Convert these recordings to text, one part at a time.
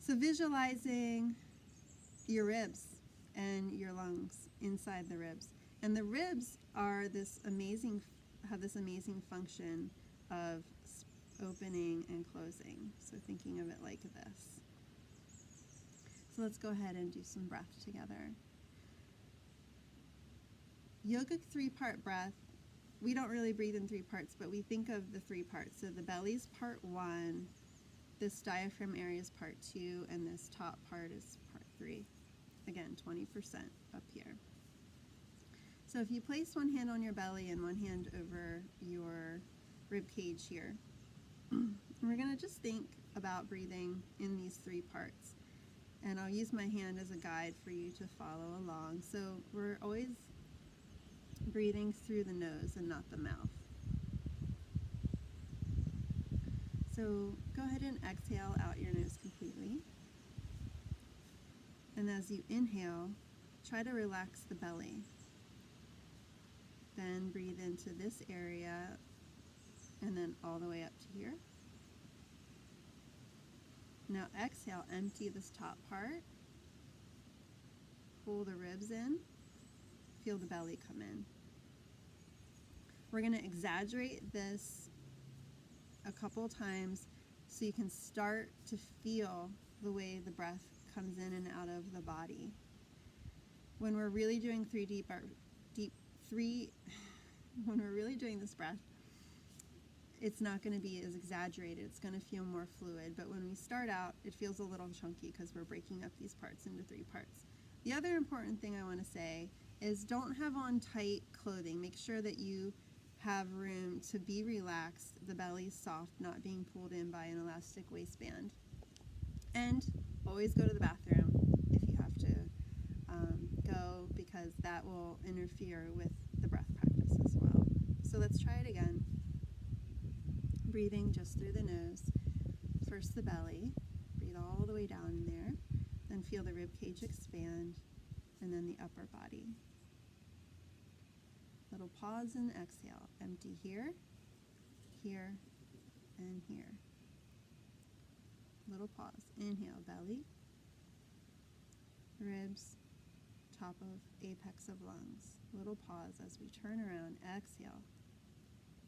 So visualizing your ribs and your lungs inside the ribs. And the ribs are have this amazing function of opening and closing. So thinking of it like this. So let's go ahead and do some breath together. Yogic 3-part breath. We don't really breathe in 3 parts, but we think of the 3 parts. So the belly's part 1, this diaphragm area is part 2, and this top part is part 3. Again, 20% up here. So if you place one hand on your belly and one hand over your rib cage here, we're going to just think about breathing in these 3 parts. And I'll use my hand as a guide for you to follow along. So we're always breathing through the nose and not the mouth. So go ahead and exhale out your nose completely. And as you inhale, try to relax the belly. Then breathe into this area and then all the way up to here. Now exhale, empty this top part. Pull the ribs in. Feel the belly come in. We're going to exaggerate this a couple times so you can start to feel the way the breath comes in and out of the body. When we're really doing when we're really doing this breath, it's not going to be as exaggerated. It's going to feel more fluid. But when we start out, it feels a little chunky because we're breaking up these parts into 3 parts. The other important thing I want to say is don't have on tight clothing. Make sure that you have room to be relaxed, the belly's soft, not being pulled in by an elastic waistband. And always go to the bathroom if you have to go, because that will interfere with the breath practice as well. So let's try it again. Breathing just through the nose. First the belly, breathe all the way down in there, then feel the rib cage expand, and then the upper body. Little pause and exhale. Empty here, here, and here. Little pause. Inhale, belly, ribs, top of apex of lungs. Little pause as we turn around. Exhale,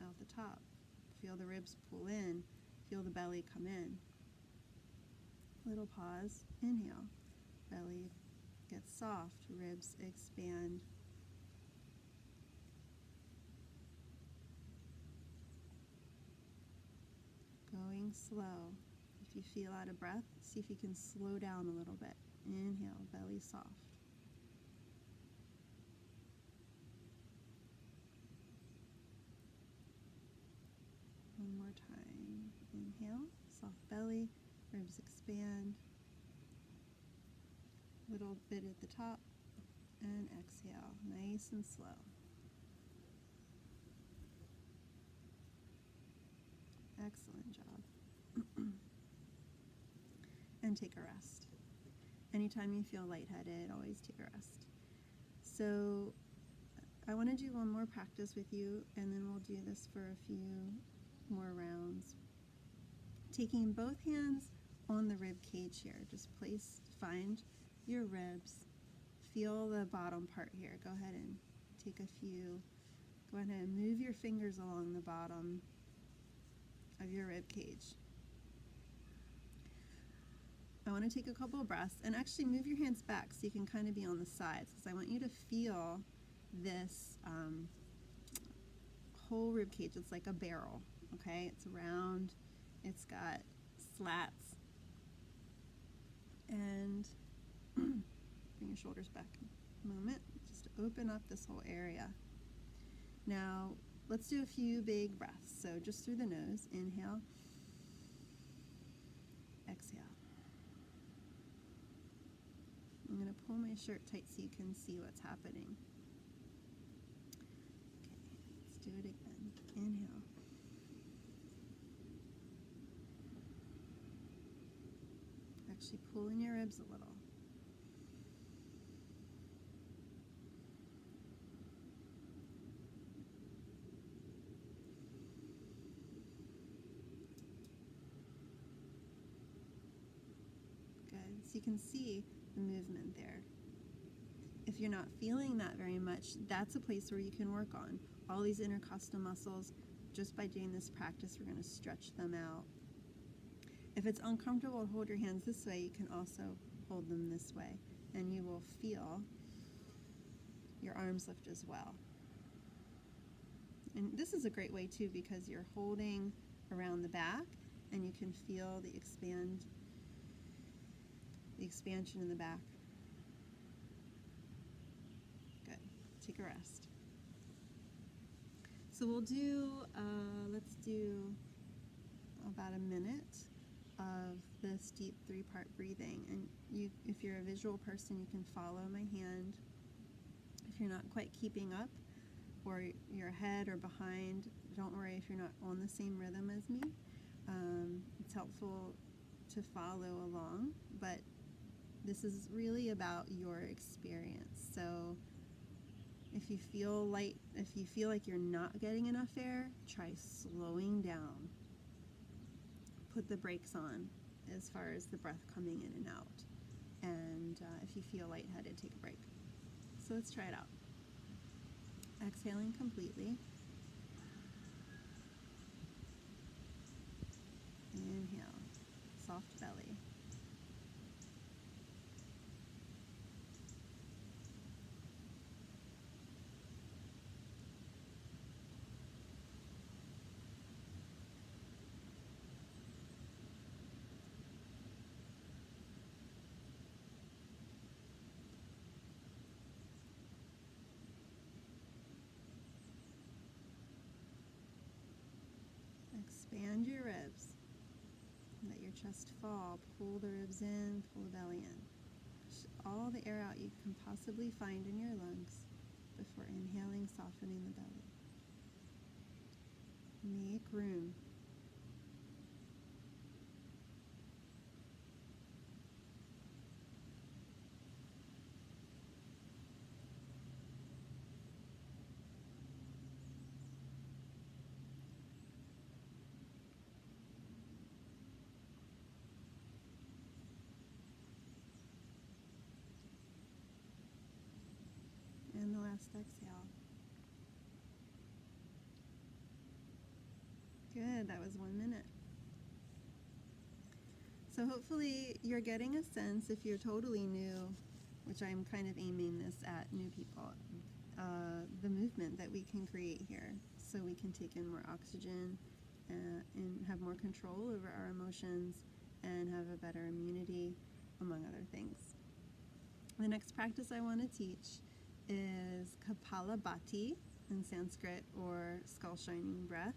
out the top. Feel the ribs pull in. Feel the belly come in. Little pause. Inhale, belly gets soft. Ribs expand. Going slow. If you feel out of breath, see if you can slow down a little bit. Inhale, belly soft. One more time. Inhale, soft belly, ribs expand. Little bit at the top, and exhale, nice and slow. Excellent job. And take a rest. Anytime you feel lightheaded, always take a rest. So I want to do one more practice with you, and then we'll do this for a few more rounds. Taking both hands on the rib cage here. Just find your ribs. Feel the bottom part here. Go ahead and take a few. Go ahead and move your fingers along the bottom of your rib cage. I want to take a couple of breaths and actually move your hands back so you can kind of be on the sides, because I want you to feel this whole rib cage. It's like a barrel, okay? It's round, it's got slats, and bring your shoulders back a moment, just to open up this whole area. Now, let's do a few big breaths. So just through the nose, inhale, exhale. I'm going to pull my shirt tight so you can see what's happening. Okay, let's do it again. Inhale. Actually pull in your ribs a little. you can see the movement there. If you're not feeling that very much, that's a place where you can work on. All these intercostal muscles, just by doing this practice, we're going to stretch them out. If it's uncomfortable to hold your hands this way, you can also hold them this way, and you will feel your arms lift as well. And this is a great way too, because you're holding around the back and you can feel the expansion in the back. Good. Take a rest. So we'll do, let's do about a minute of this deep 3-part breathing. And if you're a visual person, you can follow my hand. If you're not quite keeping up, or you're ahead or behind, don't worry if you're not on the same rhythm as me. It's helpful to follow along, but this is really about your experience. So if you feel like you're not getting enough air, try slowing down. Put the brakes on as far as the breath coming in and out. And if you feel lightheaded, take a break. So let's try it out. Exhaling completely. Inhale, soft belly. Expand your ribs. Let your chest fall. Pull the ribs in, pull the belly in. Push all the air out you can possibly find in your lungs before inhaling, softening the belly. Make room. And the last exhale. Good, that was 1 minute. So hopefully you're getting a sense, if you're totally new, which I'm kind of aiming this at new people, the movement that we can create here, so we can take in more oxygen and have more control over our emotions and have a better immunity, among other things. The next practice I want to teach is Kapalabhati in Sanskrit, or skull shining breath.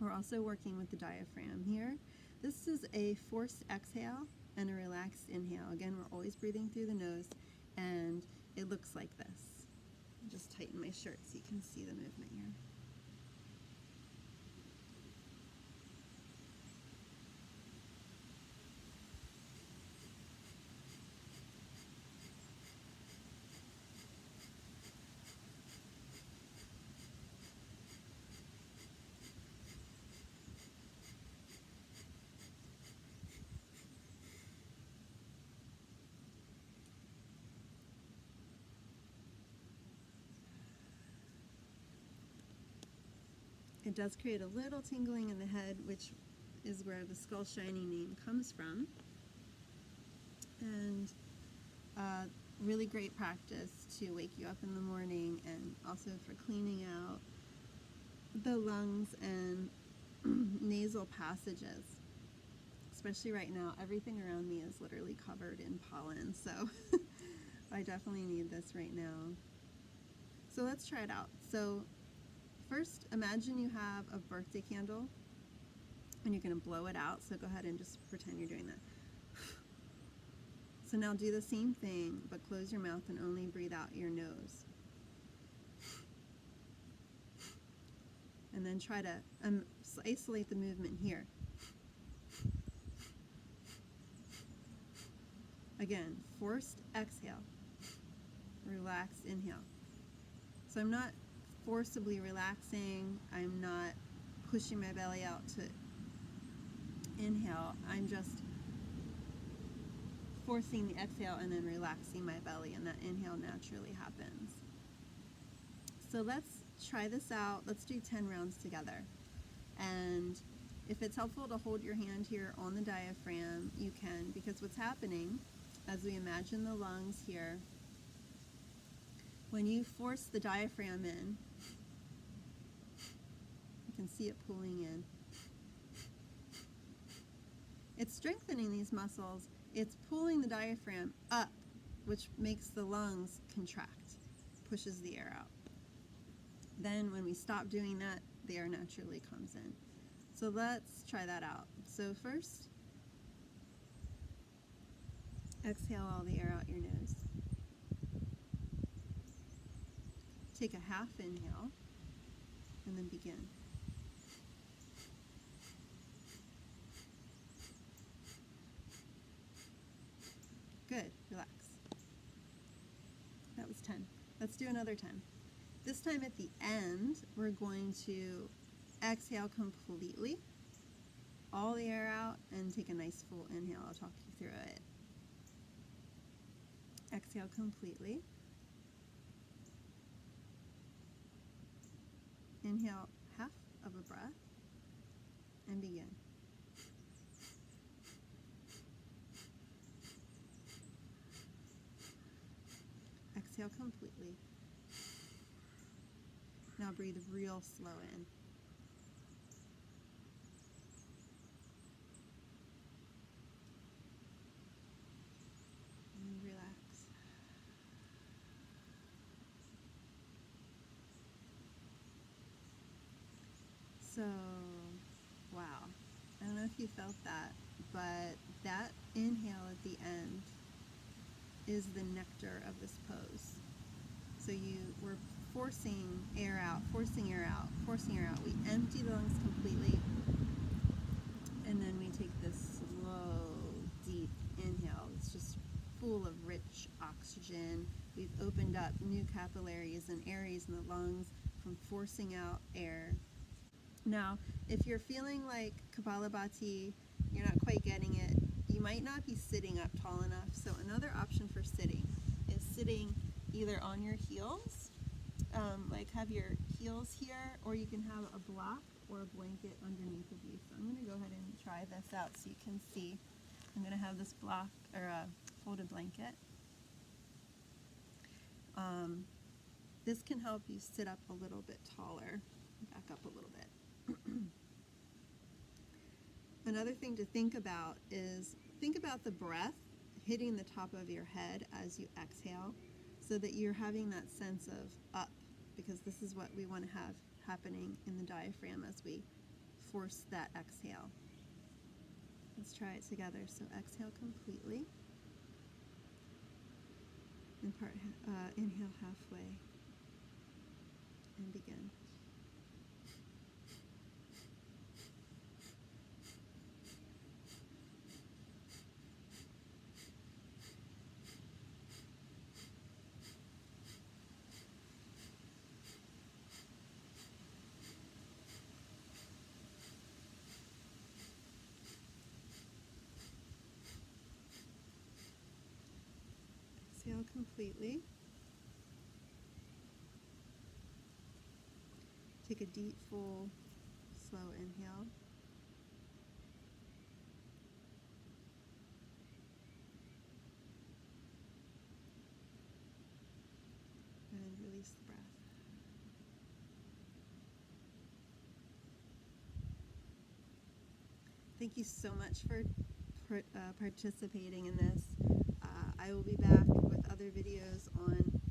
We're also working with the diaphragm here. This is a forced exhale and a relaxed inhale. Again, we're always breathing through the nose, and it looks like this. I'll just tighten my shirt so you can see the movement here. It does create a little tingling in the head, which is where the skull shining name comes from. And really great practice to wake you up in the morning, and also for cleaning out the lungs and nasal passages. Especially right now, everything around me is literally covered in pollen, so I definitely need this right now. So let's try it out. So first, imagine you have a birthday candle and you're going to blow it out. So go ahead and just pretend you're doing that. So now do the same thing, but close your mouth and only breathe out your nose. And then try to isolate the movement here. Again, forced exhale, relaxed inhale. So I'm not forcibly relaxing, I'm not pushing my belly out to inhale, I'm just forcing the exhale and then relaxing my belly, and that inhale naturally happens. So let's try this out. Let's do 10 rounds together. And if it's helpful to hold your hand here on the diaphragm, you can, because what's happening as we imagine the lungs here, when you force the diaphragm in, you can see it pulling in. It's strengthening these muscles. It's pulling the diaphragm up, which makes the lungs contract, pushes the air out. Then when we stop doing that, the air naturally comes in. So let's try that out. So first, exhale all the air out your nose. Take a half inhale and then begin. Good, relax. That was 10. Let's do another 10. This time at the end, we're going to exhale completely, all the air out, and take a nice full inhale. I'll talk you through it. Exhale completely. Inhale half of a breath and begin. Exhale completely. Now breathe real slow in. And relax. So, wow. I don't know if you felt that, but that inhale at the end is the nectar of this pose. So we're forcing air out, forcing air out, forcing air out. We empty the lungs completely, and then we take this slow, deep inhale. It's just full of rich oxygen. We've opened up new capillaries and airways in the lungs from forcing out air. Now, if you're feeling like Kapalabhati, you're not quite getting it, you might not be sitting up tall enough. So another option for sitting is sitting either on your heels, like have your heels here, or you can have a block or a blanket underneath of you. So I'm going to go ahead and try this out so you can see. I'm going to have this block or a folded blanket. This can help you sit up a little bit taller, back up a little bit. Another thing to think about is think about the breath hitting the top of your head as you exhale, so that you're having that sense of up, because this is what we want to have happening in the diaphragm as we force that exhale. Let's try it together. So exhale completely, and inhale halfway, and begin. Exhale completely. Take a deep, full, slow inhale. And release the breath. Thank you so much for participating in this. I will be back with other videos on